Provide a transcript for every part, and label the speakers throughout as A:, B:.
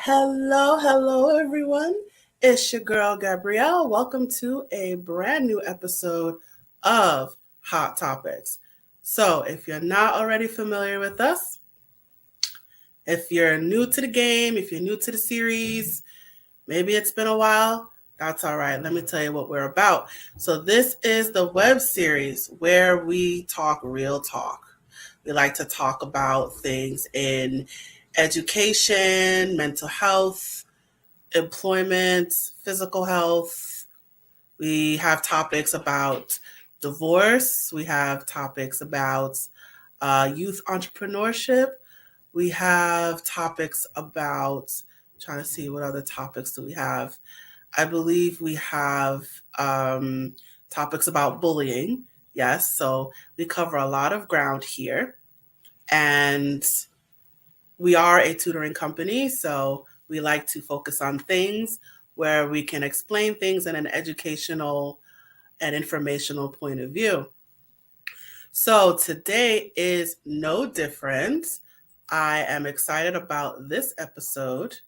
A: Hello, everyone. It's your girl, Gabrielle. Welcome to a brand new episode of Hot Topics. So, if you're not already familiar with us, if you're new to the game, if you're new to the series, maybe it's been a while, that's all right. Let me tell you what we're about. So, this is the web series where we talk real talk. We like to talk about things in education, mental health, employment, physical health. We have topics about divorce. We have topics about youth entrepreneurship. We have topics about, trying to see what other topics do we have. I believe we have topics about bullying. Yes, so we cover a lot of ground here. And we are a tutoring company, so we like to focus on things where we can explain things in an educational and informational point of view. So today is no different. I am excited about this episode.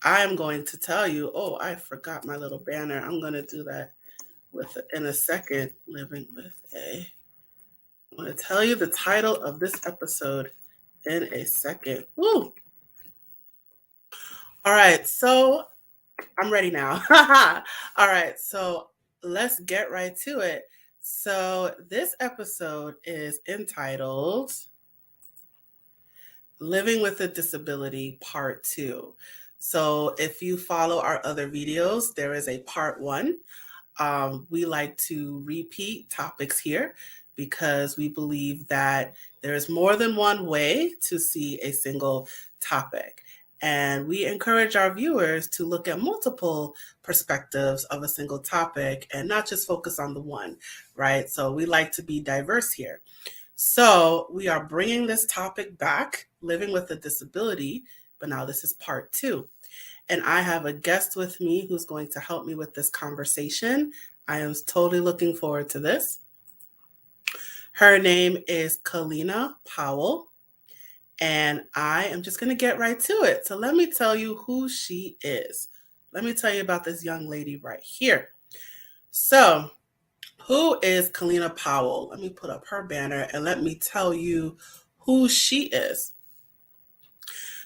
A: I am going to tell you, oh, I forgot my little banner. I'm going to do that in a second. Living with a. I'm going to tell you the title of this episode in a second. Woo! All right, so I'm ready now. All right, so let's get right to it. So, this episode is entitled Living with a Disability Part 2. So, if you follow our other videos, there is a part 1. We like to repeat topics here because we believe that there is more than one way to see a single topic. And we encourage our viewers to look at multiple perspectives of a single topic and not just focus on the one, right? So we like to be diverse here. So we are bringing this topic back, living with a disability, but now this is part 2. And I have a guest with me who's going to help me with this conversation. I am totally looking forward to this. Her name is Kellina Powell, and I am just going to get right to it. So let me tell you who she is. Let me tell you about this young lady right here. So, who is Kellina Powell? Let me put up her banner and let me tell you who she is.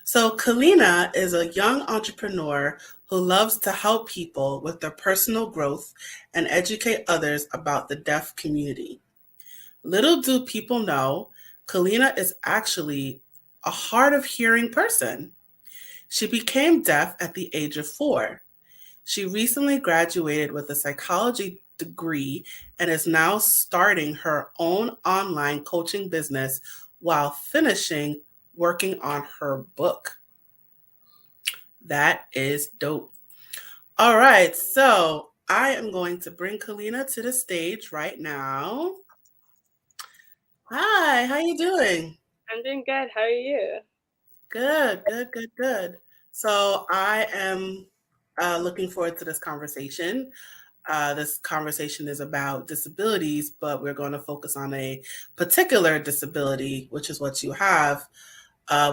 A: So, Kellina is a young entrepreneur who loves to help people with their personal growth and educate others about the deaf community. Little do people know, Kellina is actually a hard of hearing person. She became deaf at the age of 4. She recently graduated with a psychology degree and is now starting her own online coaching business while finishing working on her book. That is dope. All right, so I am going to bring Kellina to the stage right now. Hi, how you doing?
B: I'm doing good. How are you?
A: Good. So I am looking forward to this conversation. This conversation is about disabilities, but we're going to focus on a particular disability, which is what you have,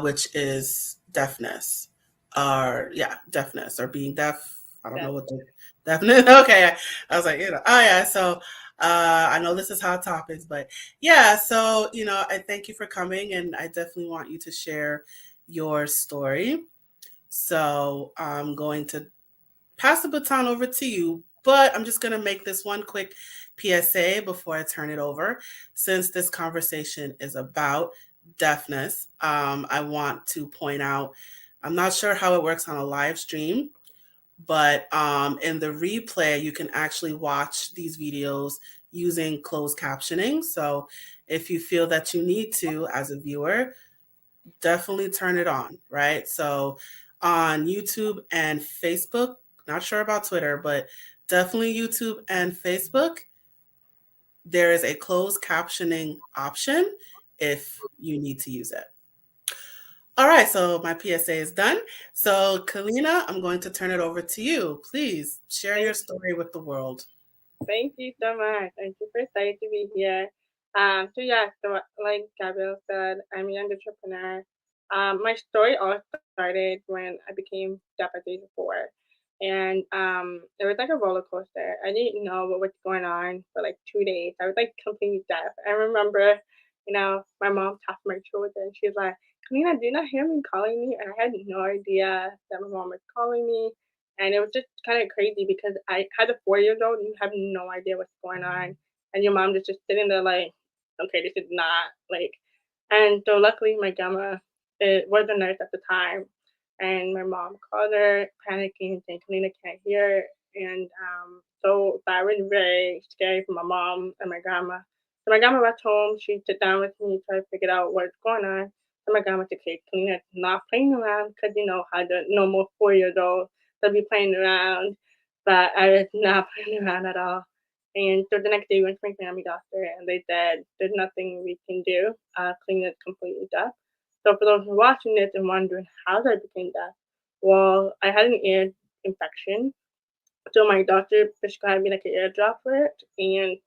A: which is deafness. Deafness or being deaf. I don't know what the deafness. Okay, I was like, oh yeah. So I know this is hot topics, but yeah. So I thank you for coming, and I definitely want you to share your story. So I'm going to pass the baton over to you, but I'm just going to make this one quick PSA before I turn it over. Since this conversation is about deafness, I want to point out I'm not sure how it works on a live stream, but in the replay, you can actually watch these videos using closed captioning. So if you feel that you need to, as a viewer, definitely turn it on, right? So on YouTube and Facebook, not sure about Twitter, but definitely YouTube and Facebook, there is a closed captioning option if you need to use it. All right, so my PSA is done. So, Kellina, I'm going to turn it over to you. Please share your story with the world.
B: Thank you so much. I'm super excited to be here. So like Gabrielle said, I'm a young entrepreneur. My story all started when I became deaf at the age of 4, and it was like a roller coaster. I didn't know what was going on for like 2 days. I was like completely deaf. I remember, my mom tapped my shoulder and she was like, "Kellina, do you not hear me calling me?" And I had no idea that my mom was calling me. And it was just kind of crazy because I had a 4 years old and you have no idea what's going on. And your mom just sitting there like, okay, this is not like, and so luckily my grandma, it was a nurse at the time, and my mom called her panicking, saying, "Kalina can't hear." And so that was very scary for my mom and my grandma. So my grandma went home. She sat down with me, tried to figure out what's going on. So my grandma said, "Okay, Kalina's not playing around because you know how the normal 4 years old they'll be playing around." But I was not playing around at all. And so the next day we went to my family doctor and they said there's nothing we can do. Kalina's completely deaf. So for those who are watching this and wondering how I became deaf, well, I had an ear infection. So my doctor prescribed me like an ear drop for it, and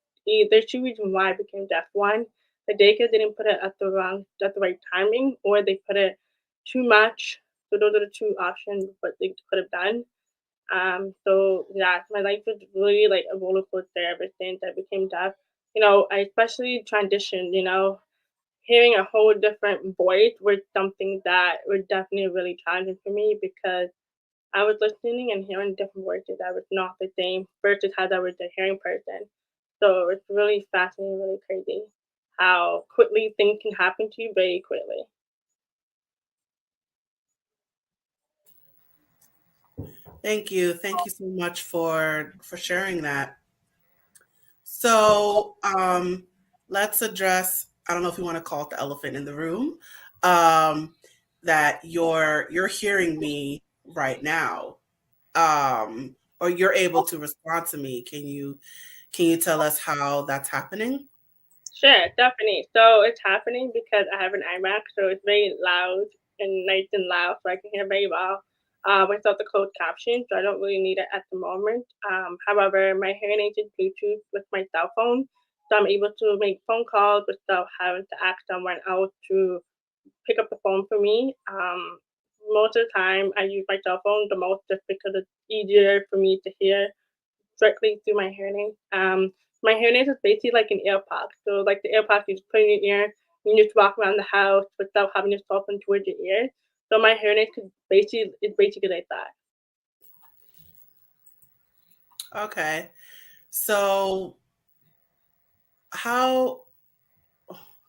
B: there's two reasons why I became deaf. One, the daycare didn't put it at the right timing, or they put it too much. So those are the two options what they could have done. So yeah, my life was really like a roller coaster ever since I became deaf. I especially transitioned, hearing a whole different voice was something that was definitely really challenging for me because I was listening and hearing different voices that was not the same versus how I was a hearing person. So it's really fascinating, really crazy how quickly things can happen to you very quickly.
A: Thank you. Thank you so much for sharing that. So let's address, I don't know if you want to call it the elephant in the room, um, that you're hearing me right now. Or you're able to respond to me. Can you tell us how that's happening?
B: Sure, definitely. So it's happening because I have an iMac, so it's very loud and nice and loud, so I can hear very well without the closed caption. So I don't really need it at the moment. However, my hearing aid is Bluetooth with my cell phone, so I'm able to make phone calls without having to ask someone else to pick up the phone for me. Most of the time, I use my cell phone the most just because it's easier for me to hear directly through my hearing aid. My hearing aid is basically like an AirPod. So like the AirPod you just put in your ear, you just walk around the house without having your cell phone towards your ear. So my hearing aid could basically it's basically like that.
A: Okay. So how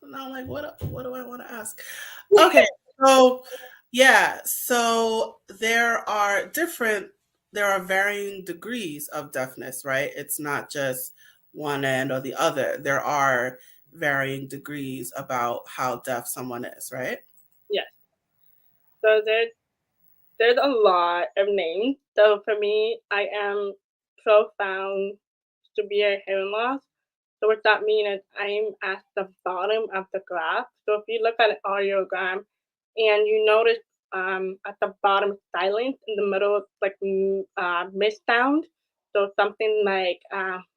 A: now like what do I want to ask? Okay. So yeah, so there are varying degrees of deafness, right? It's not just one end or the other. There are varying degrees about how deaf someone is, right?
B: Yes. So there's a lot of names. So for me, I am profound severe hearing loss. So what that means is I'm at the bottom of the graph. So if you look at an audiogram and you notice at the bottom silence in the middle like mist sound. So something like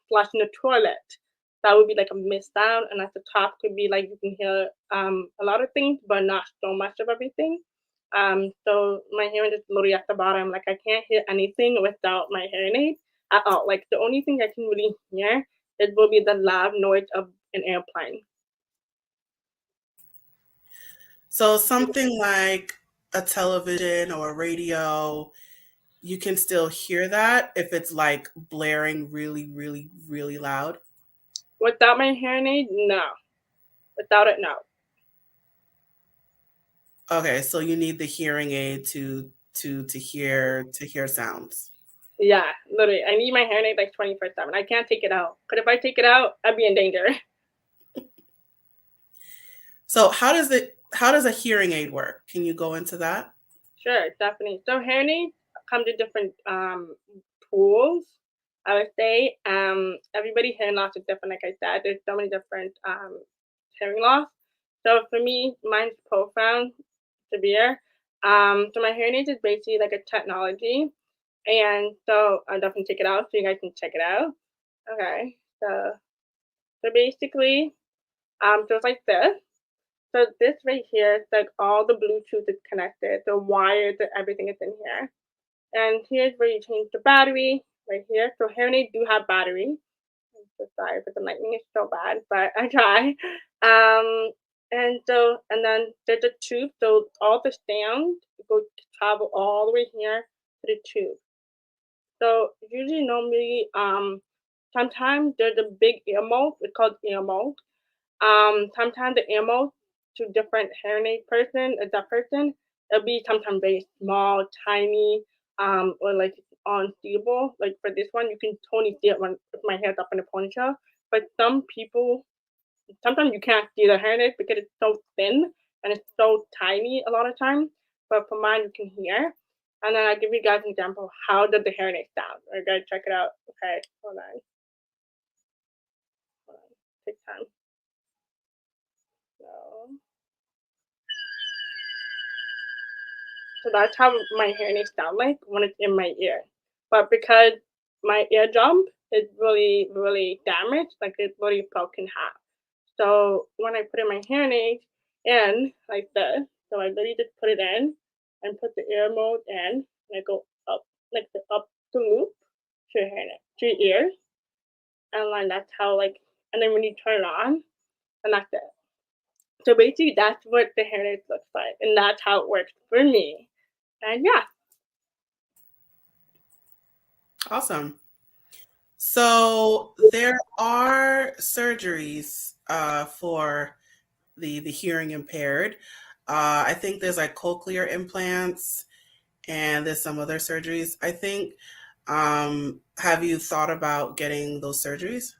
B: flushing the toilet. That would be like a mist sound, and at the top could be like you can hear a lot of things, but not so much of everything. So my hearing is literally at the bottom. Like I can't hear anything without my hearing aid at all. Like the only thing I can really hear it will be the loud noise of an airplane.
A: So something like a television or a radio, you can still hear that if it's like blaring really, really, really loud.
B: Without my hearing aid, no. Without it, no.
A: Okay, so you need the hearing aid to hear sounds.
B: Yeah, literally. I need my hearing aid like 24/7. I can't take it out. Because if I take it out, I'd be in danger.
A: So how does a hearing aid work? Can you go into that?
B: Sure, definitely. So hearing aids come to different tools. I would say everybody hearing loss is different. Like I said, there's so many different hearing loss. So for me, mine's profound, severe. So my hearing aid is basically like a technology, and so I'll definitely take it out so you guys can check it out. Okay, so basically, so it's like this. So this right here is like all the Bluetooth is connected, the wires, everything is in here. And here's where you change the battery right here. So hearing aids do have battery. I'm so sorry, but the lightning is so bad, but I try. And then there's a tube. So all the sound go travel all the way here to the tube. So usually, normally, sometimes there's a big ear mode. It's called ear mode. Sometimes the ear mode to different hearing aid person, a deaf person, it'll be sometimes very small, tiny, or like unstable. Like for this one, you can totally see it when if my hair's up in a ponytail. But some people, sometimes you can't see the hearing aid because it's so thin and it's so tiny a lot of times. But for mine, you can hear. And then I'll give you guys an example of how does the hearing aid sound. All right, guys, check it out. Okay, hold on, take time. So. So that's how my hearing aids sound like when it's in my ear. But because my eardrum is really, really damaged, like it's really broken half. So when I put in my hearing aid in like this, so I literally just put it in and put the ear mode in, and I go up, like the up the loop to your hearing aid, to your ears, and then that's how like, and then when you turn it on, and that's it. So basically, that's what the hearing aid looks like, and that's how it works for me. And yeah.
A: Awesome. So there are surgeries for the hearing impaired. I think there's like cochlear implants and there's some other surgeries. I think. Have you thought about getting those surgeries?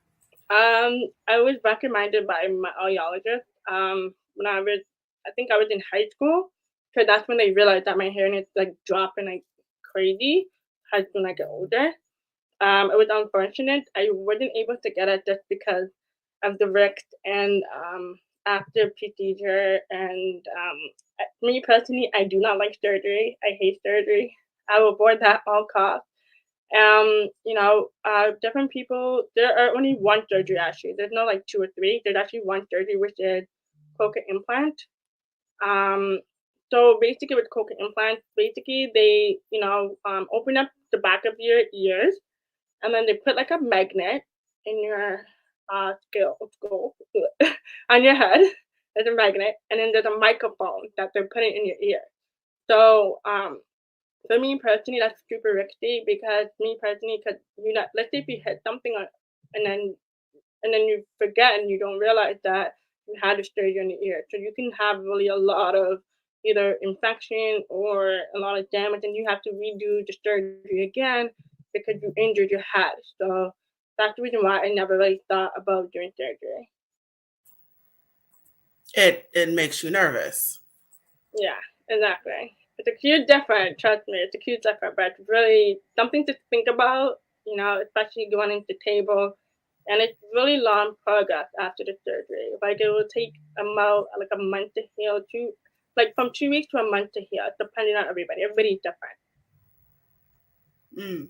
B: I was recommended by my audiologist when I think I was in high school, because that's when they realized that my hearing is like dropping like crazy as when I get older. It was unfortunate. I wasn't able to get it just because of the risk and after procedure. And me personally, I do not like surgery. I hate surgery. I will avoid that at all costs. Different people, there are only one surgery actually. There's not like two or three. There's actually one surgery, which is cochlear implant. Um, so basically with cochlear implant, basically they, open up the back of your ears and then they put like a magnet in your skull on your head. There's a magnet, and then there's a microphone that they're putting in your ear. So for me personally, that's super risky because me personally, because let's say if you hit something and then you forget and you don't realize that you had a surgery on your ear, so you can have really a lot of either infection or a lot of damage, and you have to redo the surgery again because you injured your head. So that's the reason why I never really thought about doing surgery.
A: It makes you nervous.
B: Yeah, exactly. It's a huge difference, trust me, it's a huge difference, but it's really something to think about, especially going into table. And it's really long progress after the surgery. Like it will take like a month to heal, like from 2 weeks to a month to heal, depending on everybody. Everybody's different.
A: Mm.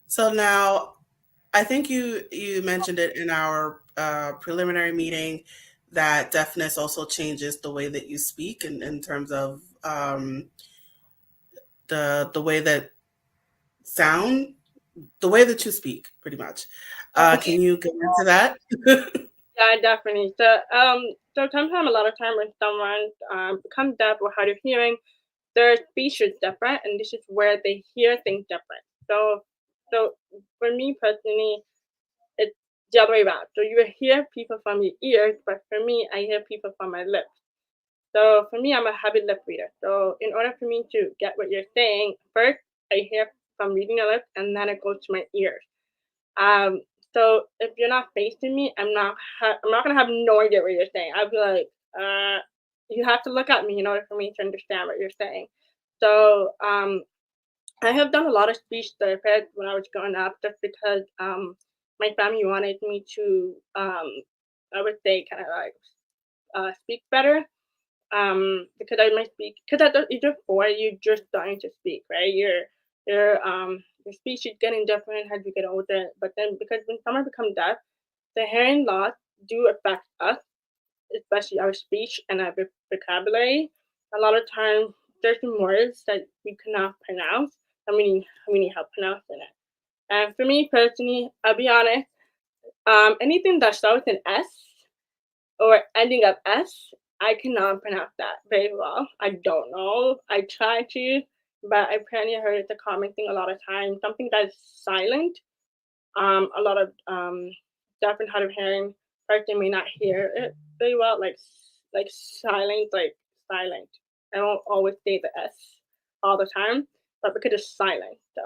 A: So now, I think you mentioned it in our preliminary meeting that deafness also changes the way that you speak in terms of the way that sound, the way that you speak, pretty much.
B: Okay.
A: Can you get into that?
B: Yeah, definitely. So sometimes a lot of time when someone becomes deaf or hard of hearing, their speech is different, and this is where they hear things different. So for me personally, it's the other way around. So you hear people from your ears, but for me, I hear people from my lips. So for me, I'm a habit lip reader. So in order for me to get what you're saying, first I hear from reading your lips, and then it goes to my ears. Um, so if you're not facing me, I'm not gonna have no idea what you're saying. I'll be like, you have to look at me in order for me to understand what you're saying. So I have done a lot of speech therapy when I was growing up, just because my family wanted me to, I would say, kind of like speak better. Because I might speak, because at the age of 4, you're just starting to speak, right? Your speech is getting different as you get older. But then, because when someone becomes deaf, the hearing loss do affect us. especially our speech and our vocabulary. A lot of times, certain words that we cannot pronounce, and we need help pronouncing it. And for me personally, I'll be honest, anything that starts with an S or ending up S, I cannot pronounce that very well. I don't know. I try to, but I apparently heard it's a common thing a lot of times. Something that's silent. A lot of deaf and hard of hearing person may not hear it very well, like silent, like silent. I don't always say the S all the time, but because it's silent, so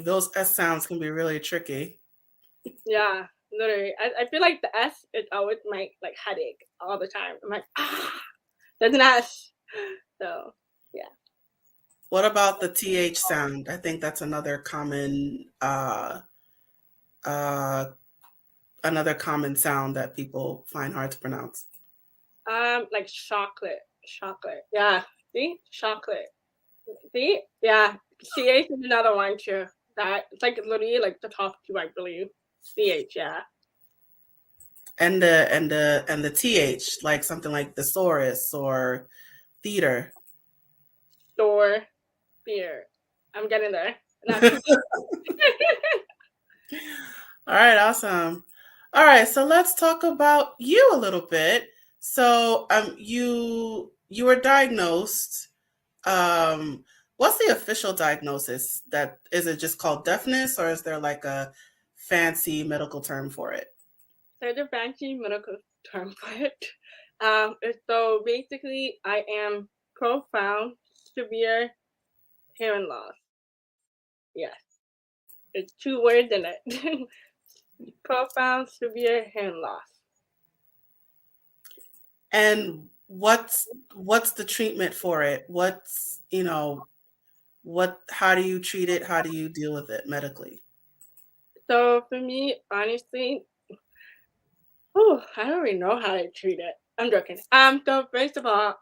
A: Those S sounds can be really tricky.
B: yeah, literally. I feel like the S is always my like headache all the time. I'm like, there's an S. So yeah.
A: What about the TH sound? I think that's uh, another common sound that people find hard to pronounce.
B: Like chocolate. Chocolate. Yeah. See? Chocolate. See? Yeah. CH is another one too. That it's like literally like the top two, I believe. CH, yeah.
A: And the TH, like something like thesaurus or theater.
B: Store beer. I'm getting there. Not too
A: All right, awesome. All right, so let's talk about you a little bit. So, you were diagnosed. What's the official diagnosis? That is it just called deafness, or is there like a fancy medical term for it?
B: there's a fancy medical term for it. So basically I am profound severe hearing loss. Yes. It's two words in it. Profound severe hearing loss.
A: And what's the treatment for it? How do you treat it? How do you deal with it medically?
B: So for me, honestly, oh, I don't really know how to treat it. I'm joking. So first of all,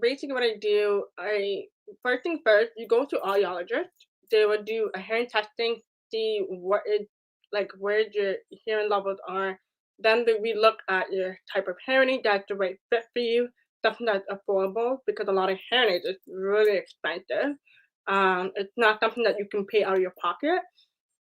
B: basically what I do, I first thing first, you go to audiologist. They will do a hearing testing, see what is like where your hearing levels are. Then we look at your type of hearing aid that's the right fit for you, something that's affordable because a lot of hearing aids is really expensive. It's not something that you can pay out of your pocket.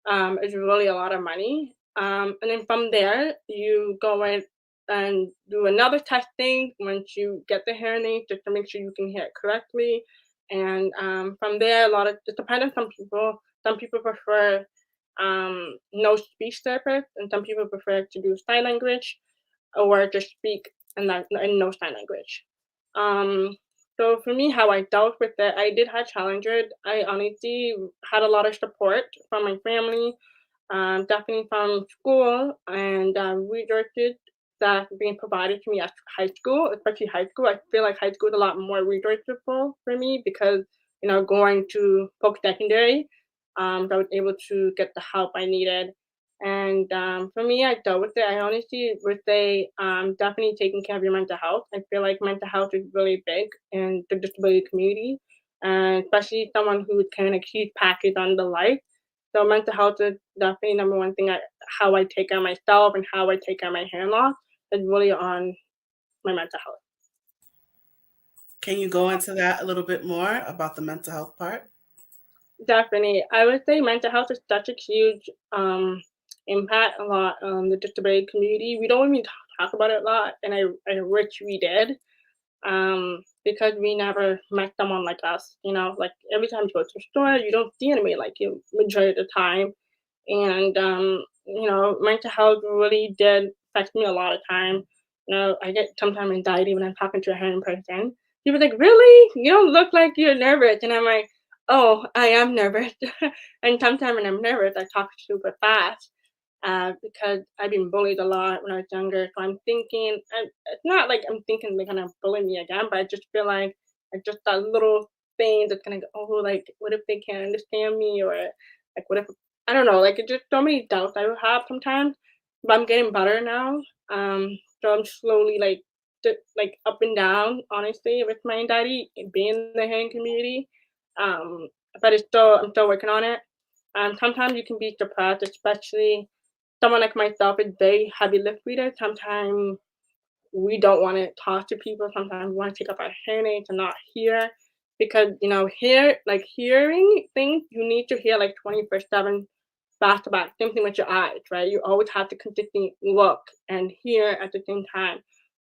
B: It's really a lot of money. And then from there, you go in and do another testing once you get the hearing aid just to make sure you can hear it correctly. And from there, a lot of it depends on some people. Some people prefer no speech therapist, and some people prefer to do sign language or just speak and no sign language. Um, so for me, how I dealt with it, I did have challenges. I honestly had a lot of support from my family, definitely from school and resources that being provided to me at high school, especially high school. I feel like high school is a lot more resourceful for me because going to post secondary, I was able to get the help I needed. And for me, I dealt with it. I honestly would say definitely taking care of your mental health. I feel like mental health is really big in the disability community, and especially someone who's kind of huge package on the life. So mental health is definitely number one thing. How I take care of myself and how I take care of my hearing loss is really on my mental health.
A: Can you go into that a little bit more about the mental health part?
B: Definitely, I would say mental health is such a huge impact a lot on the disability community. We don't even talk about it a lot, and I wish we did because we never met someone like us. Like every time you go to a store, you don't see anybody like you majority of the time. And mental health really did affect me a lot of time. I get sometimes anxiety when I'm talking to a hearing person. People like, really? You don't look like you're nervous. And I'm like, oh, I am nervous. And sometimes when I'm nervous, I talk super fast because I've been bullied a lot when I was younger. So I'm thinking, and it's not like I'm thinking they're gonna bully me again, but I just feel like it's just that little thing that's gonna go, oh, like, what if they can't understand me? Or like, what if, I don't know, like, it's just so many doubts I would have sometimes, but I'm getting better now. So I'm slowly like up and down, honestly, with my anxiety and being in the hearing community. But I'm still working on it. Sometimes you can be depressed, especially someone like myself is very heavy lip reader. Sometimes we don't want to talk to people. Sometimes we want to take off our hearing aids and not hear because hearing things you need to hear like 24/7 back to back. Same thing with your eyes, right? You always have to consistently look and hear at the same time.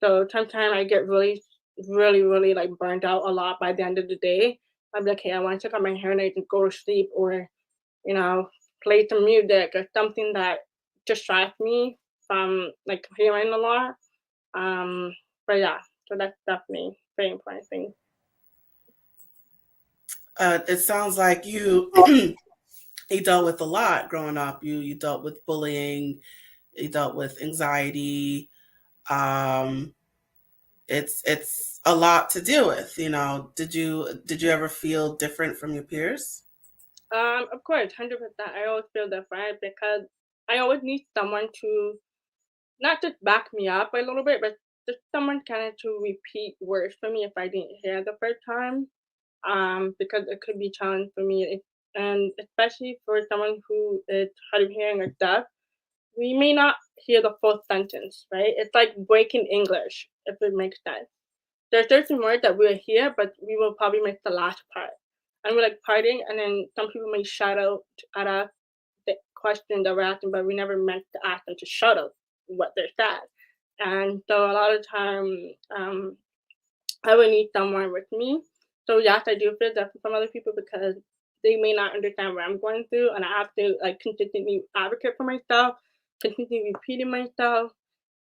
B: So sometimes I get really, really, really like burned out a lot by the end of the day. I'm like, hey, I want to take out my hair and go to sleep or, you know, play some music or something that distracts me from like hearing a lot. Um, but yeah, so that's definitely very important thing.
A: It sounds like you you dealt with a lot growing up. You dealt with bullying, you dealt with anxiety. Um, it's a lot to deal with. Did you ever feel different from your peers?
B: Of course, 100%. I always feel different because I always need someone to not just back me up a little bit, but just someone kind of to repeat words for me if I didn't hear the first time. Because it could be challenging for me, and especially for someone who is hard of hearing or deaf, we may not hear the full sentence, right? It's like breaking English, if it makes sense. There are certain words that we'll hear, but we will probably miss the last part. And we're like parting, and then some people may shout out at us the question that we're asking, but we never meant to ask them to shout out what they're saying. And so a lot of time, um, I would need someone with me. So yes, I do feel different from other people because they may not understand what I'm going through, and I have to like consistently advocate for myself, consistently repeating myself.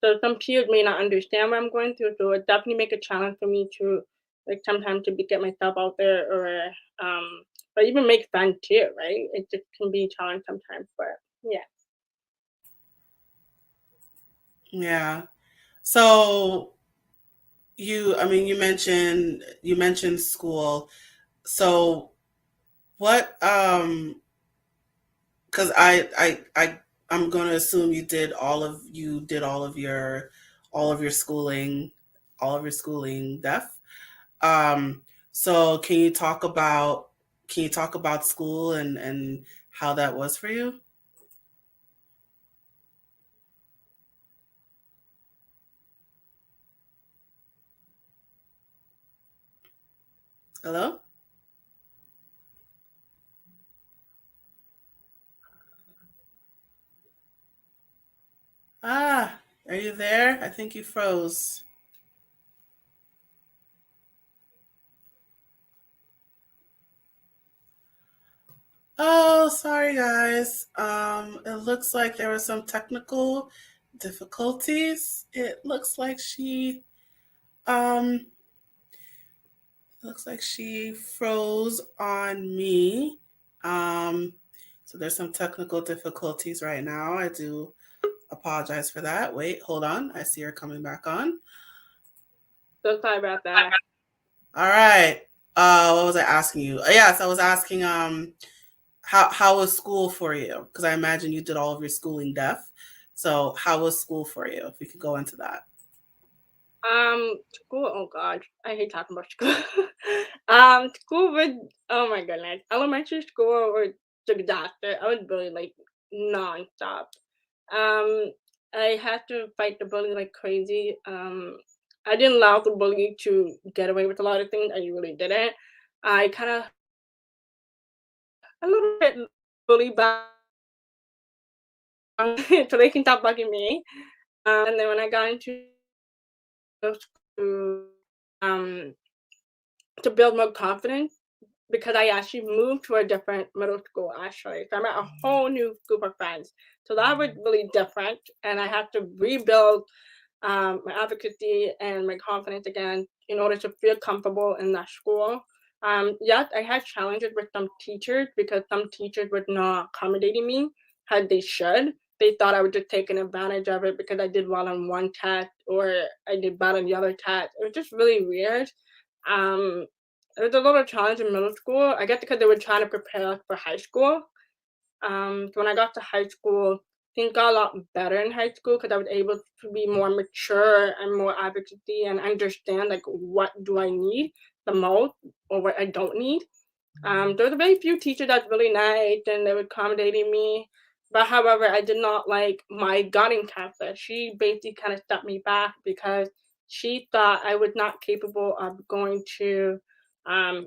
B: So some peers may not understand what I'm going through, so it definitely make a challenge for me to like sometimes to get myself out there um or even make friends too, right? It just can be a challenge sometimes, but yeah.
A: Yeah. So you mentioned school. So what because I'm going to assume you did all of your schooling, deaf. Um, so can you talk about school and how that was for you? Hello? Ah, are you there? I think you froze. Oh, sorry guys. It looks like there were some technical difficulties. Um it looks like she froze on me. Um so there's some technical difficulties right now. I do apologize for that. Wait, hold on. I see her coming back on.
B: So sorry about that.
A: All right. What was I asking you? Yes, I was asking how was school for you? Because I imagine you did all of your schooling deaf. So how was school for you? If we could go into that.
B: School, oh god, I hate talking about school. School was, oh my goodness, elementary school was a disaster. I was bullied like nonstop. Um, I had to fight the bully like crazy. I didn't allow the bully to get away with a lot of things. I really didn't. I kind of a little bit bullied back so they can stop bugging me. And then when I got into school, um, to build more confidence because I actually moved to a different middle school actually. So I met a whole new group of friends. So that was really different and I had to rebuild my advocacy and my confidence again in order to feel comfortable in that school. Yes, I had challenges with some teachers because some teachers were not accommodating me as they should. They thought I was just taking advantage of it because I did well on one test or I did bad on the other test. It was just really weird. Um, it was a little challenge in middle school. I guess because they were trying to prepare us for high school. So when I got to high school, things got a lot better in high school because I was able to be more mature and more advocacy and understand like what do I need the most or what I don't need. There was a very few teachers that's really nice and they were accommodating me, But however, I did not like my guiding counselor. She basically kind of stepped me back because she thought I was not capable of going to um,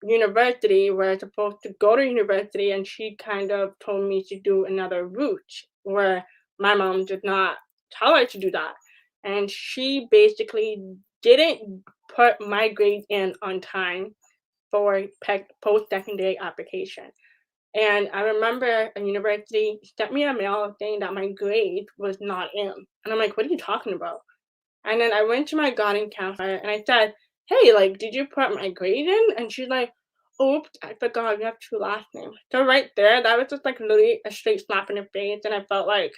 B: university where I was supposed to go to university, and she kind of told me to do another route where my mom did not tell her to do that. And she basically didn't put my grades in on time for post secondary application. And I remember a university sent me a mail saying that my grade was not in. And I'm like, what are you talking about? And then I went to my guidance counselor and I said, hey, like, did you put my grade in? And she's like, oops, I forgot you have two last names. So right there, that was just like literally a straight slap in the face. And I felt like,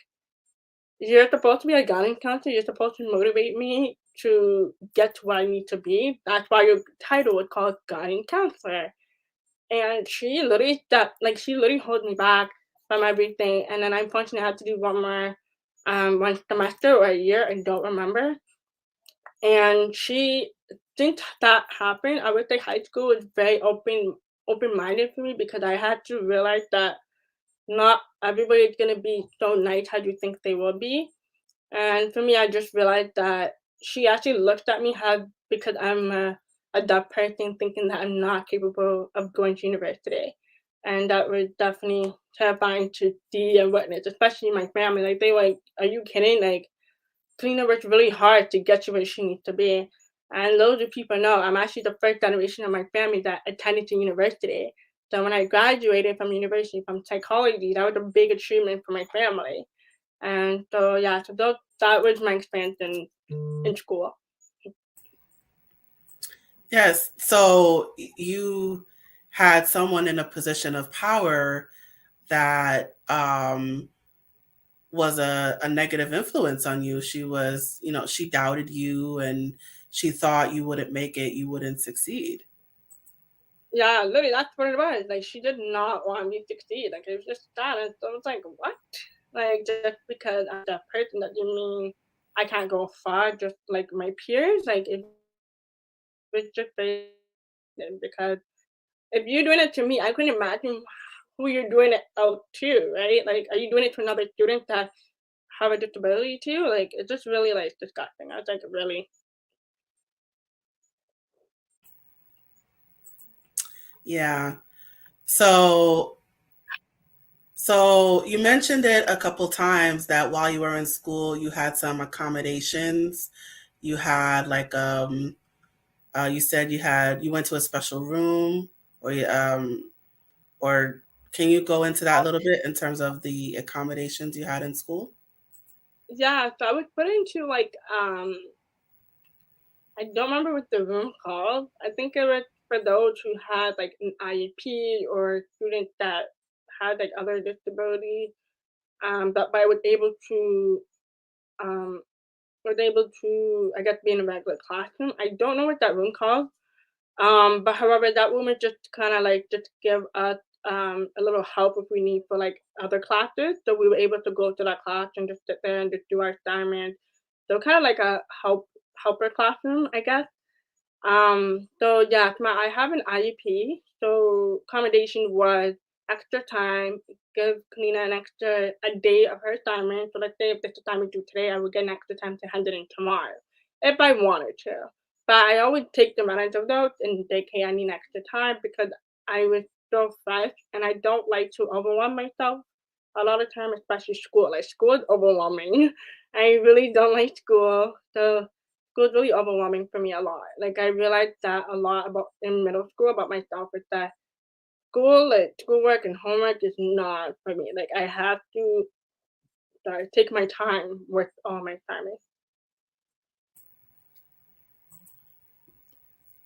B: you're supposed to be a guidance counselor. You're supposed to motivate me to get to where I need to be. That's why your title is called guidance counselor. And she literally held me back from everything, and then I unfortunately had to do one semester or a year, I don't remember. And since that happened, I would say high school was very open-minded for me because I had to realize that not everybody is gonna be so nice how you think they will be. And for me, I just realized that she actually looked at me how because I'm a deaf person, thinking that I'm not capable of going to university, and that was definitely terrifying to see and witness, especially my family. Like they like, "Are you kidding?" Like Kellina worked really hard to get to where she needs to be, and loads of people know I'm actually the first generation of my family that attended to university. So when I graduated from university from psychology, that was a big achievement for my family. And so yeah, so that was my experience in school.
A: Yes. So you had someone in a position of power that was a negative influence on you. She was, she doubted you and she thought you wouldn't make it, you wouldn't succeed.
B: Yeah, literally that's what it was. Like she did not want me to succeed. Like it was just that, and so it's like what? Like just because I'm that person that you mean I can't go far just like my peers? Like it was just very because if you're doing it to me, I couldn't imagine who you're doing it out to, right? Like, are you doing it to another student that have a disability too? Like, it's just really like disgusting. I was like, really?
A: Yeah. So so you mentioned it a couple times that while you were in school, you had some accommodations. You had like you said you went to a special room, or can you go into that a little bit in terms of the accommodations you had in school?
B: Yeah. So I was put into like I don't remember what the room called. I think it was for those who had like an IEP or students that had like other disabilities. But I um was able to I guess be in a regular classroom. I don't know what that room called. But however, that woman just kind of like just give us a little help if we need for like other classes. So we were able to go to that class and just sit there and just do our assignments. So kind of like a helper classroom, I guess. So yeah, I have an IEP. So accommodation was extra time, give Kalina an extra a day of her assignment. So let's say if this assignment due today, I would get an extra time to hand it in tomorrow, if I wanted to. But I always take the advantage of those and say, hey, I need extra time because I was so fresh and I don't like to overwhelm myself a lot of time, especially school. Like school is overwhelming. I really don't like school. So school is really overwhelming for me a lot. Like I realized that a lot about in middle school about myself is that schoolwork and homework is not for me. Like I have to take my time with all my assignments.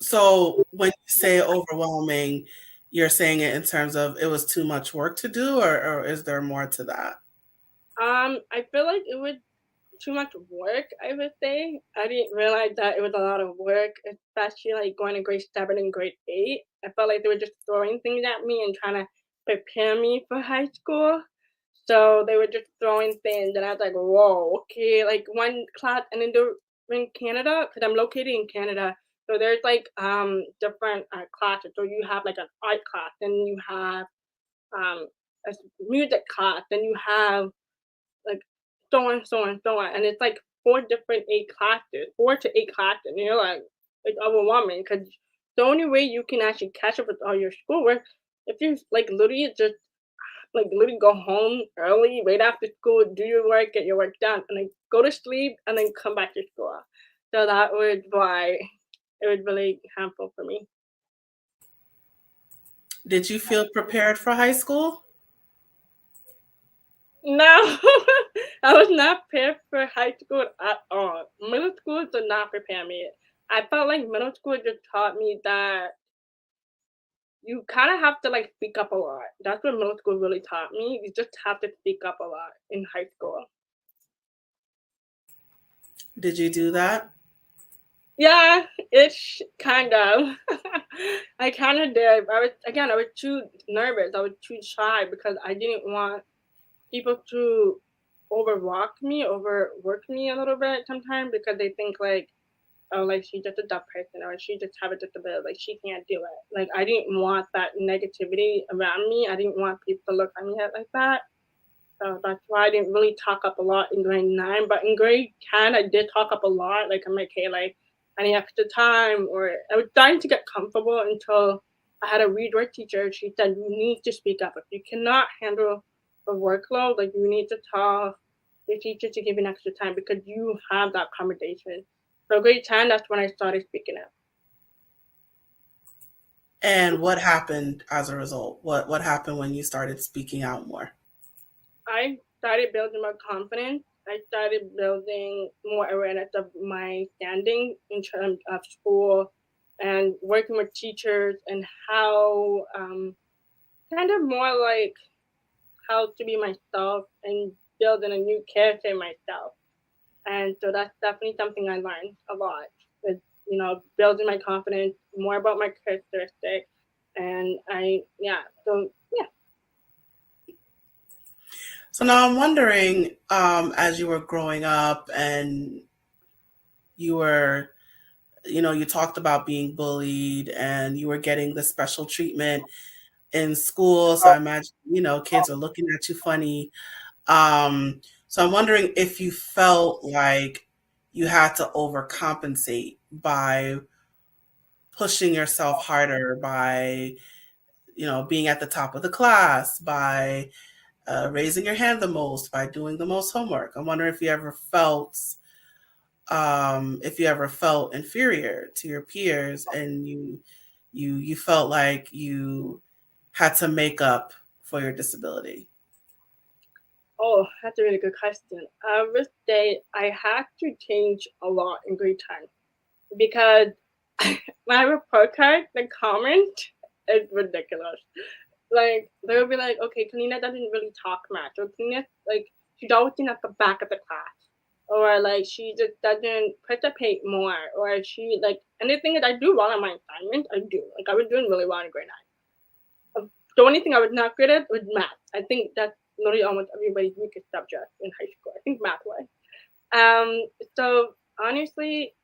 A: So when you say overwhelming, you're saying it in terms of it was too much work to do, or is there more to that?
B: I feel like it was too much work, I would say. I didn't realize that it was a lot of work, especially like going to grade 7 and grade 8. I felt like they were just throwing things at me and trying to prepare me for high school. So they were just throwing things, and I was like, "Whoa, okay." Like one class, and then they're in Canada, because I'm located in Canada. So there's like different classes. So you have like an art class, and you have um a music class, then you have like so on, so on, so on, and it's like 4 to 8 classes, and you're like it's overwhelming because the only way you can actually catch up with all your schoolwork if you like literally just like literally go home early, right after school, do your work, get your work done, and then go to sleep, and then come back to school. So that was why it was really harmful for me.
A: Did you feel prepared for high school?
B: No, I was not prepared for high school at all. Middle school did not prepare me. I felt like middle school just taught me that you kind of have to like speak up a lot. That's what middle school really taught me. You just have to speak up a lot in high school.
A: Did you do that?
B: Yeah, it's kind of. I kind of did. I was too nervous. I was too shy because I didn't want people to overwork me a little bit sometimes because they think like, oh, like she's just a deaf person or she just have a disability, like she can't do it. Like I didn't want that negativity around me. I didn't want people to look at me like that. So that's why I didn't really talk up a lot in grade 9. But in grade 10, I did talk up a lot. Like I'm like, hey, like I need extra time, or I was starting to get comfortable until I had a read work teacher. She said, you need to speak up. If you cannot handle the workload, like you need to tell your teacher to give you an extra time because you have that conversation. So grade 10, that's when I started speaking up.
A: And what happened as a result? What happened when you started speaking out more?
B: I started building my confidence. I started building more awareness of my standing in terms of school and working with teachers and how kind of more like how to be myself and building a new character in myself. And so that's definitely something I learned a lot. Is building my confidence, more about my characteristics, and so yeah.
A: So now I'm wondering, as you were growing up and you were, you talked about being bullied and you were getting the special treatment in school. So I imagine, kids are looking at you funny. So I'm wondering if you felt like you had to overcompensate by pushing yourself harder, by, being at the top of the class, by raising your hand the most, by doing the most homework. I wonder if you ever felt inferior to your peers and you felt like you had to make up for your disability.
B: Oh, that's a really good question. I would say I had to change a lot in grade 10 because my report card, the comment is ridiculous. Like they would be like, okay, Kellina doesn't really talk much, or Kellina like she's always in at the back of the class, or like she just doesn't participate more, or she like. And the thing is, I do well on my assignment. I do like I was doing really well in grade 9. The only thing I was not good at was math. I think that's literally almost everybody's weakest subject in high school. I think math was. So honestly,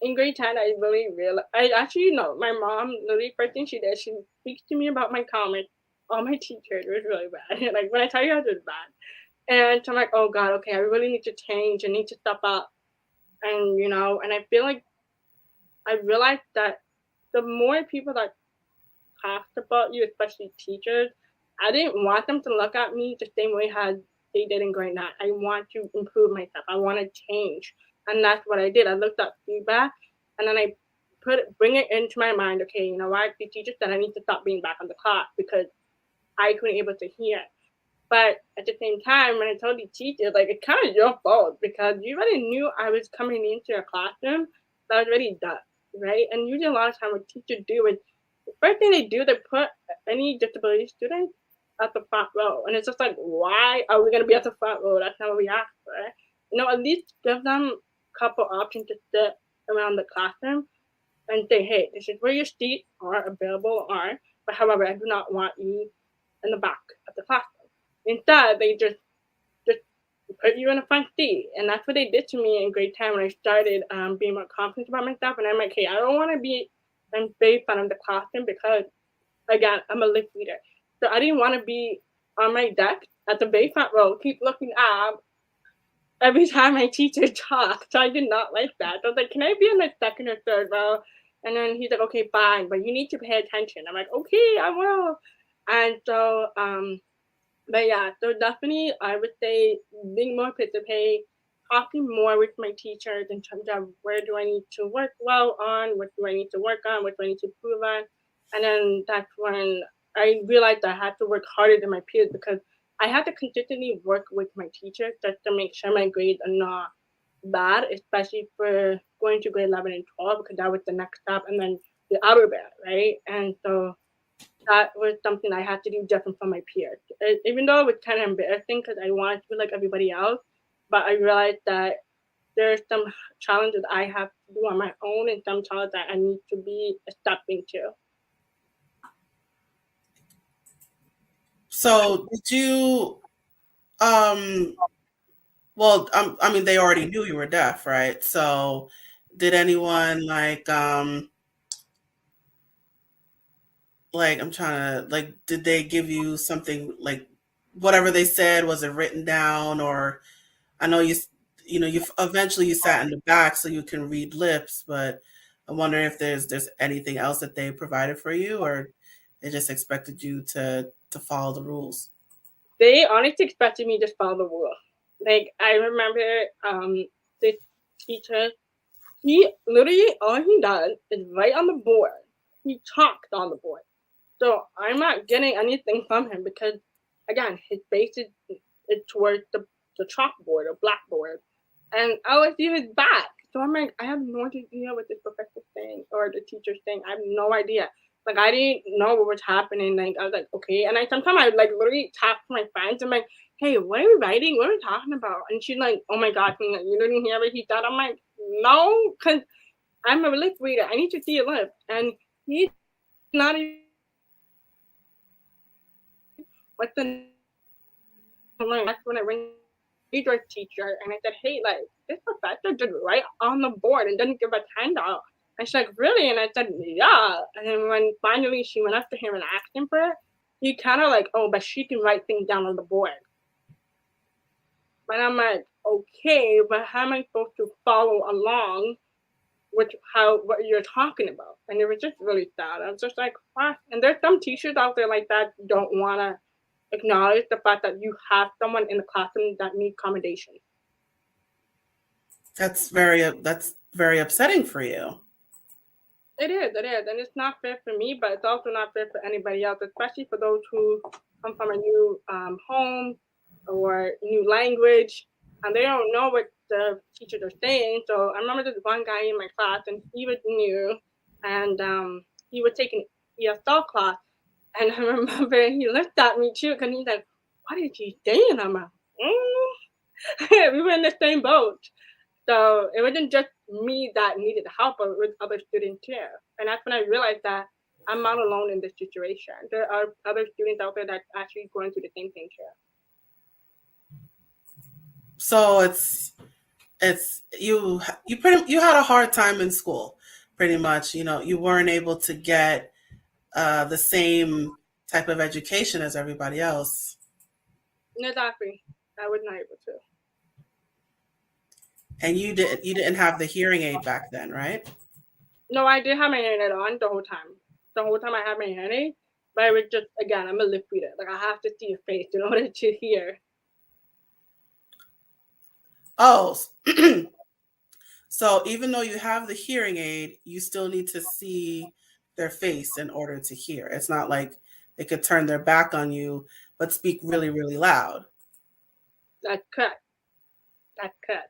B: in grade 10, I really realized, I actually know my mom, literally, first thing she did, she speaks to me about my comments. All my teachers was really bad. Like, when I tell you it was bad. And so I'm like, oh God, okay, I really need to change. I need to step up. And I feel like I realized that the more people that talked about you, especially teachers, I didn't want them to look at me the same way as they did in grade 9. I want to improve myself. I want to change. And that's what I did. I looked at feedback and then I bring it into my mind. Okay, you know what? The teacher said I need to stop being back on the class because I couldn't able to hear. But at the same time, when I told the teacher, like it's kind of your fault because you already knew I was coming into a classroom that was already done, right? And usually a lot of time what teachers do is the first thing they do, they put any disability student at the front row. And it's just like, why are we going to be at the front row? That's not what we asked for. At least give them a couple options to sit around the classroom and say, hey, this is where your seats are available are. But however, I do not want you in the back of the classroom. Instead, they just put you in a front seat. And that's what they did to me in grade 10 when I started being more confident about myself. And I'm like, hey, I don't want to be in very front of the classroom because, again, I'm a lip reader. So I didn't want to be on my desk at the very front row, keep looking up every time my teacher talked. So I did not like that. I was like, can I be in the second or third row? And then he's like, okay, fine, but you need to pay attention. I'm like, okay, I will. And so, but yeah, so definitely I would say being more participate, talking more with my teachers in terms of where do I need to work well on, what do I need to work on, what do I need to improve on. And then that's when I realized I had to work harder than my peers because I had to consistently work with my teachers just to make sure my grades are not bad, especially for going to grade 11 and 12 because that was the next step and then the outer band, right? And so that was something I had to do different from my peers. Even though it was kind of embarrassing because I wanted to be like everybody else, but I realized that there's some challenges I have to do on my own and some challenges that I need to be stepping to.
A: So did you um well, I mean, they already knew you were deaf, right? So did anyone like I'm trying to like did they give you something like whatever they said, was it written down? Or I know you know you eventually you sat in the back so you can read lips, but I'm wondering if there's anything else that they provided for you, or they just expected you to follow the rules.
B: They honestly expected me to just follow the rule. Like I remember the teacher, he literally all he does is write on the board. He talks on the board. So I'm not getting anything from him because again, his face is towards the chalkboard or blackboard. And I always see his back. So I'm like, I have no idea what this professor's saying or the teacher's saying. I have no idea. Like I didn't know what was happening. Like I was like, okay. And I sometimes I like literally talk to my friends. I'm like, hey, what are we writing? What are we talking about? And she's like, oh my god, you didn't hear what he said. I'm like, no, because I'm a lip reader. I need to see a lip. And he's not even what's the that's when I went to the teacher and I said, hey, like this professor did right on the board and didn't give a handout. And she's like, really? And I said, yeah. And then when finally she went up to him and asked him for it, he kind of like, oh, but she can write things down on the board. But I'm like, okay, but how am I supposed to follow along with how what you're talking about? And it was just really sad. I was just like, what? And there's some teachers out there like that don't want to acknowledge the fact that you have someone in the classroom that needs accommodation.
A: That's very upsetting for you.
B: It is, and it's not fair for me, but it's also not fair for anybody else, especially for those who come from a new home or new language, and they don't know what the teachers are saying. So I remember this one guy in my class, and he was new, and he was taking ESL class, and I remember he looked at me too, because he's like, "What is he saying?" I'm like, we were in the same boat. So it wasn't just me that needed help, but it was other students too. And that's when I realized that I'm not alone in this situation. There are other students out there that's actually going through the same thing too.
A: So it's you had a hard time in school, pretty much. You know, you weren't able to get the same type of education as everybody else.
B: Exactly. I was not able to.
A: And you didn't have the hearing aid back then, right?
B: No, I did have my hairnet on the whole time. The whole time I had my hairnet, but I was just again, I'm a lip reader. Like I have to see your face in order to hear.
A: Oh, so even though you have the hearing aid, you still need to see their face in order to hear. It's not like they could turn their back on you but speak really, really loud.
B: That's cut. That's cut.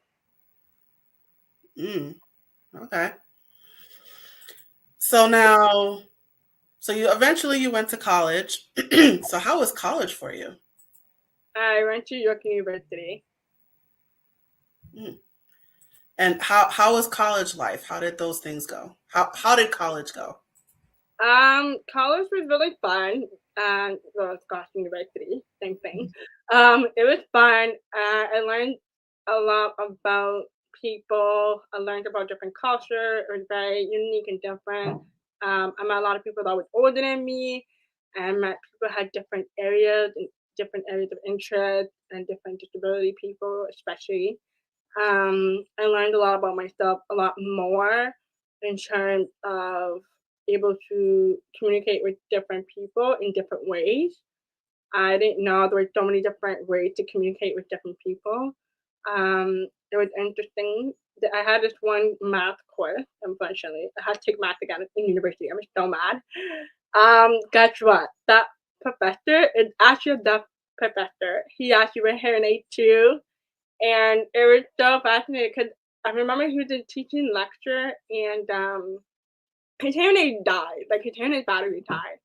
A: Mm, okay. So now, so you eventually you went to college. So how was college for you?
B: I went to York University.
A: Mm. And how was college life? How did those things go? How did college go?
B: College was really fun. And well, Scotch University, same thing. It was fun. I learned a lot about people. I learned about different culture. It was very unique and different. I met a lot of people that was older than me, and met people had different areas and different areas of interest and different disability people, especially. I learned a lot about myself, a lot more in terms of able to communicate with different people in different ways. I didn't know there were so many different ways to communicate with different people. It was interesting that I had this one math course, unfortunately. I had to take math again in university. I'm so mad. Guess what? That professor is actually a deaf professor. He actually wear hearing aid too. And it was so fascinating because I remember he was a teaching lecture and his hearing aid died. Like his hearing aid battery died.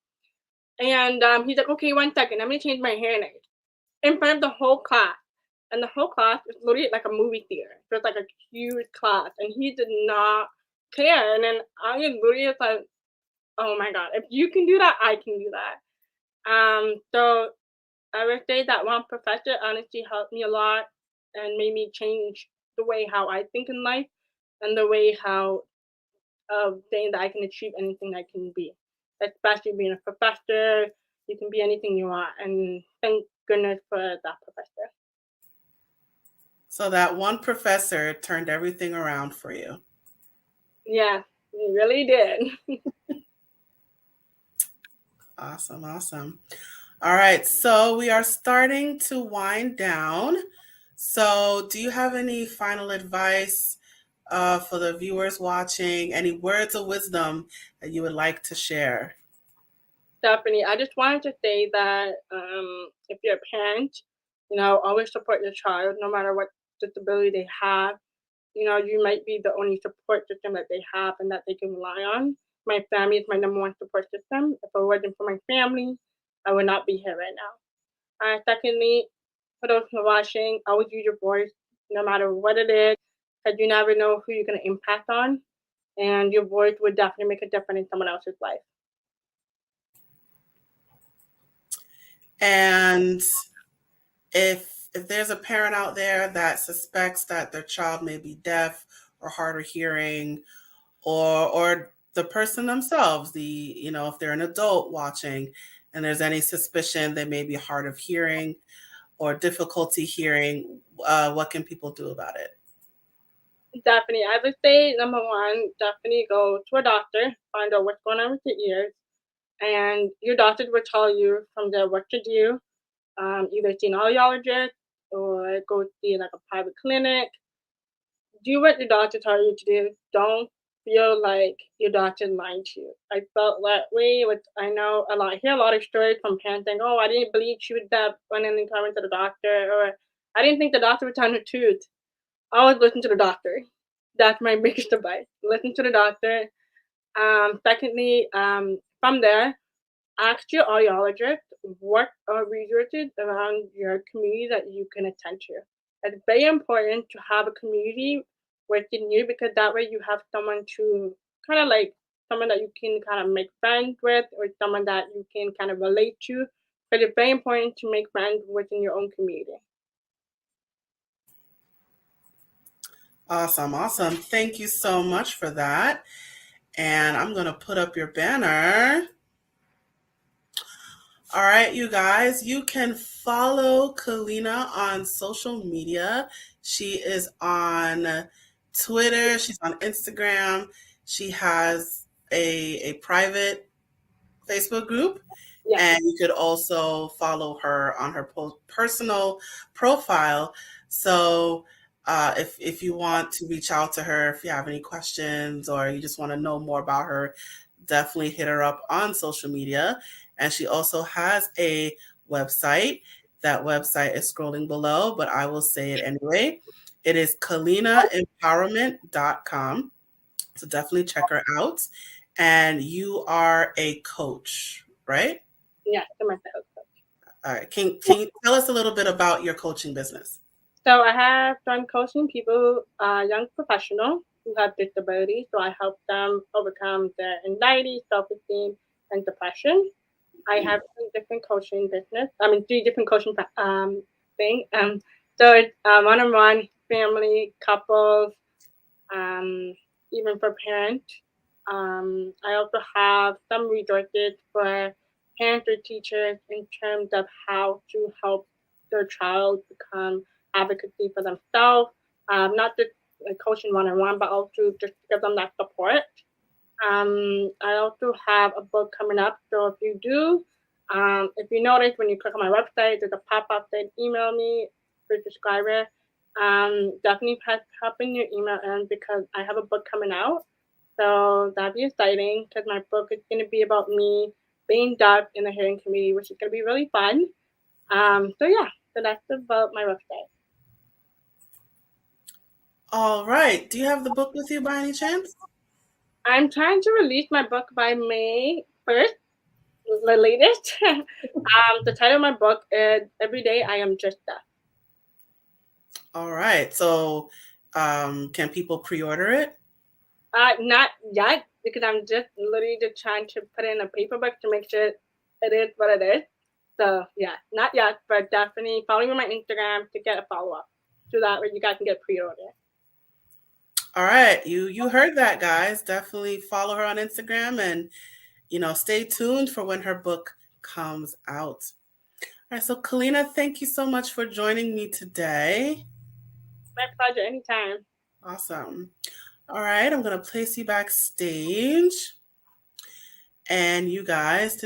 B: And he's like, okay, 1 second, I'm gonna change my hearing aid in front of the whole class. And the whole class is literally like a movie theater. So it's like a huge class. And he did not care. And then I was literally just like, oh my God, if you can do that, I can do that. So I would say that one professor honestly helped me a lot and made me change the way how I think in life and the way how of saying that I can achieve anything I can be. Especially being a professor, you can be anything you want. And thank goodness for that professor.
A: So that one professor turned everything around for you.
B: Yeah, he really did.
A: Awesome, awesome. All right, so we are starting to wind down. So, do you have any final advice for the viewers watching? Any words of wisdom that you would like to share?
B: Stephanie, I just wanted to say that if you're a parent, always support your child no matter what disability they have. You might be the only support system that they have and that they can rely on. My family is my number one support system. If it wasn't for my family, I would not be here right now. Secondly, for those who are watching, always use your voice no matter what it is, because you never know who you're going to impact on. And your voice would definitely make a difference in someone else's life.
A: And if there's a parent out there that suspects that their child may be deaf or hard of hearing, or the person themselves, if they're an adult watching and there's any suspicion they may be hard of hearing or difficulty hearing, what can people do about it?
B: Definitely. I would say number one, definitely go to a doctor, find out what's going on with your ears, and your doctor will tell you from there what to do. Either see an audiologist or go see like a private clinic. Do what your doctor tells you to do. Don't feel like your doctor lied to you. I felt that way. With I know a lot. I hear a lot of stories from parents saying, "Oh, I didn't believe she was deaf when I went to the doctor," or "I didn't think the doctor would tell the truth." Always listen to the doctor. That's my biggest advice. Listen to the doctor. Secondly, from there, ask your audiologist what are resources around your community that you can attend to. It's very important to have a community within you because that way you have someone to kind of like someone that you can kind of make friends with or someone that you can kind of relate to. But it's very important to make friends within your own community.
A: Awesome, awesome. Thank you so much for that. And I'm going to put up your banner. All right, you guys, you can follow Kellina on social media. She is on Twitter, she's on Instagram. She has a private Facebook group,
B: Yeah,
A: and you could also follow her on her personal profile. So if you want to reach out to her, if you have any questions or you just want to know more about her, definitely hit her up on social media. And she also has a website. That website is scrolling below, but I will say it anyway. It is KellinaEmpowerment.com. So definitely check her out. And you are a coach, right?
B: yeah, to myself.
A: All right. Can you tell us a little bit about your coaching business?
B: So I have done coaching people, young professionals who have disabilities. So I help them overcome their anxiety, self-esteem, and depression. I have 3 different coaching business. I mean, 3 different coaching thing. So it's one-on-one, family, couples, um, even for parents. I also have some resources for parents or teachers in terms of how to help their child become advocacy for themselves, not just like coaching one on one, but also just to give them that support. I also have a book coming up, so if you notice when you click on my website, there's a pop up that email me for subscriber. Definitely pop in your email in because I have a book coming out. So that'd be exciting because my book is going to be about me being deaf in the hearing community, which is going to be really fun. So yeah, so that's about my website.
A: All right. Do you have the book with you by any chance?
B: I'm trying to release my book by May 1st, the latest. The title of my book is Every Day I Am Just Deaf.
A: All right. So, can people pre-order it?
B: Not yet because I'm just literally just trying to put in a paper book to make sure it is what it is. So yeah, not yet, but definitely follow me on my Instagram to get a follow up so that way you guys can get pre-order.
A: All right. You heard that, guys. Definitely follow her on Instagram and stay tuned for when her book comes out. All right. So, Kellina, thank you so much for joining me today.
B: My pleasure, anytime.
A: Awesome. All right. I'm going to place you backstage. And you guys,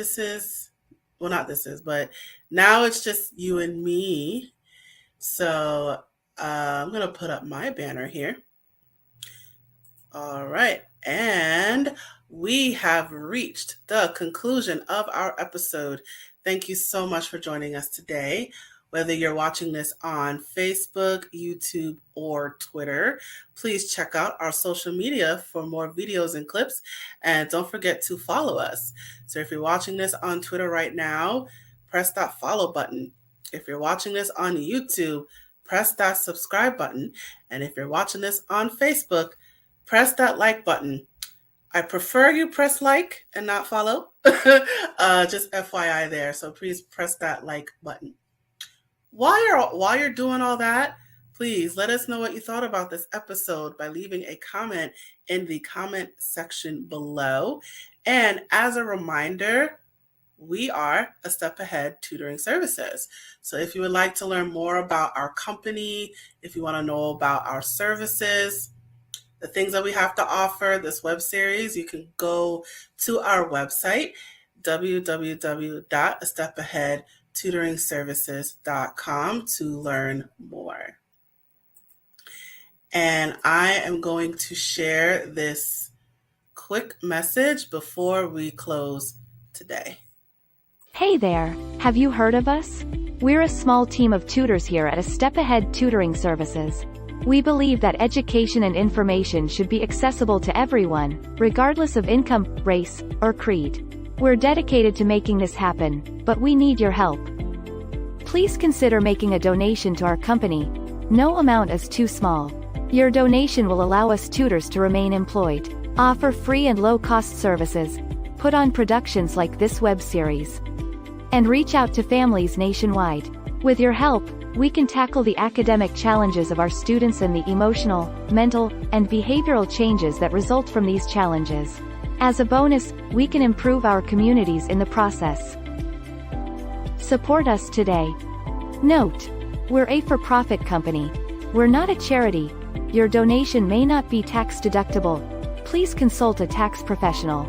A: but now it's just you and me. So I'm going to put up my banner here. All right. And we have reached the conclusion of our episode. Thank you so much for joining us today. Whether you're watching this on Facebook, YouTube, or Twitter, please check out our social media for more videos and clips. And don't forget to follow us. So if you're watching this on Twitter right now, press that follow button. If you're watching this on YouTube, press that subscribe button. And if you're watching this on Facebook, press that like button. I prefer you press like and not follow. Just FYI there. So please press that like button. While you're doing all that, please let us know what you thought about this episode by leaving a comment in the comment section below. And as a reminder, we are A Step Ahead Tutoring Services. So if you would like to learn more about our company, if you want to know about our services, the things that we have to offer, this web series, you can go to our website, www.astepaheadtutoringservices.com to learn more. And I am going to share this quick message before we close today.
C: Hey there, have you heard of us? We're a small team of tutors here at A Step Ahead Tutoring Services. We believe that education and information should be accessible to everyone, regardless of income, race, or creed. We're dedicated to making this happen, but we need your help. Please consider making a donation to our company. No amount is too small. Your donation will allow us tutors to remain employed, offer free and low-cost services, put on productions like this web series, and reach out to families nationwide. With your help, we can tackle the academic challenges of our students and the emotional, mental, and behavioral changes that result from these challenges. As a bonus, we can improve our communities in the process. Support us today. Note: we're a for-profit company. We're not a charity. Your donation may not be tax deductible. Please consult a tax professional.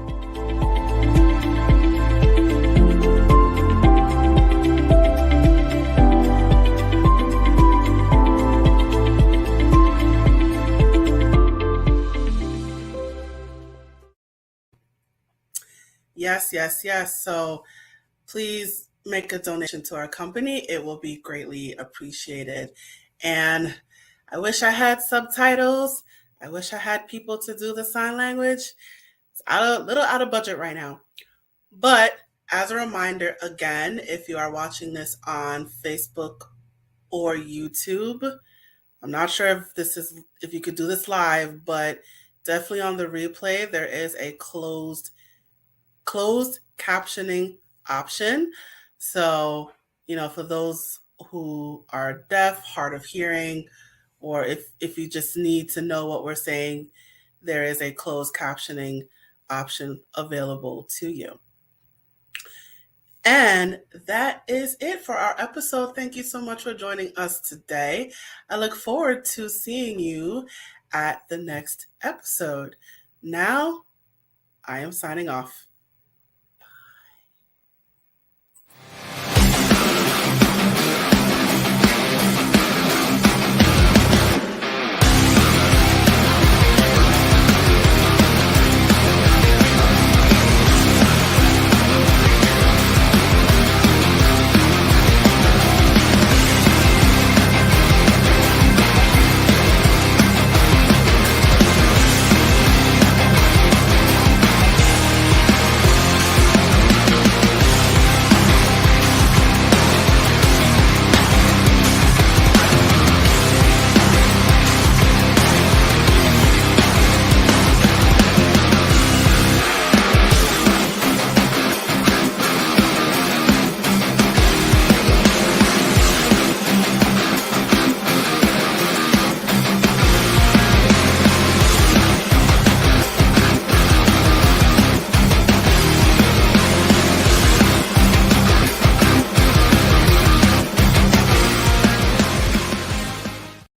A: Yes. So please make a donation to our company. It will be greatly appreciated. And I wish I had subtitles. I wish I had people to do the sign language. It's a little out of budget right now. But as a reminder, again, if you are watching this on Facebook or YouTube, I'm not sure if you could do this live, but definitely on the replay, there is a closed captioning option. So, for those who are deaf, hard of hearing, or if you just need to know what we're saying, there is a closed captioning option available to you. And that is it for our episode. Thank you so much for joining us today. I look forward to seeing you at the next episode. Now, I am signing off.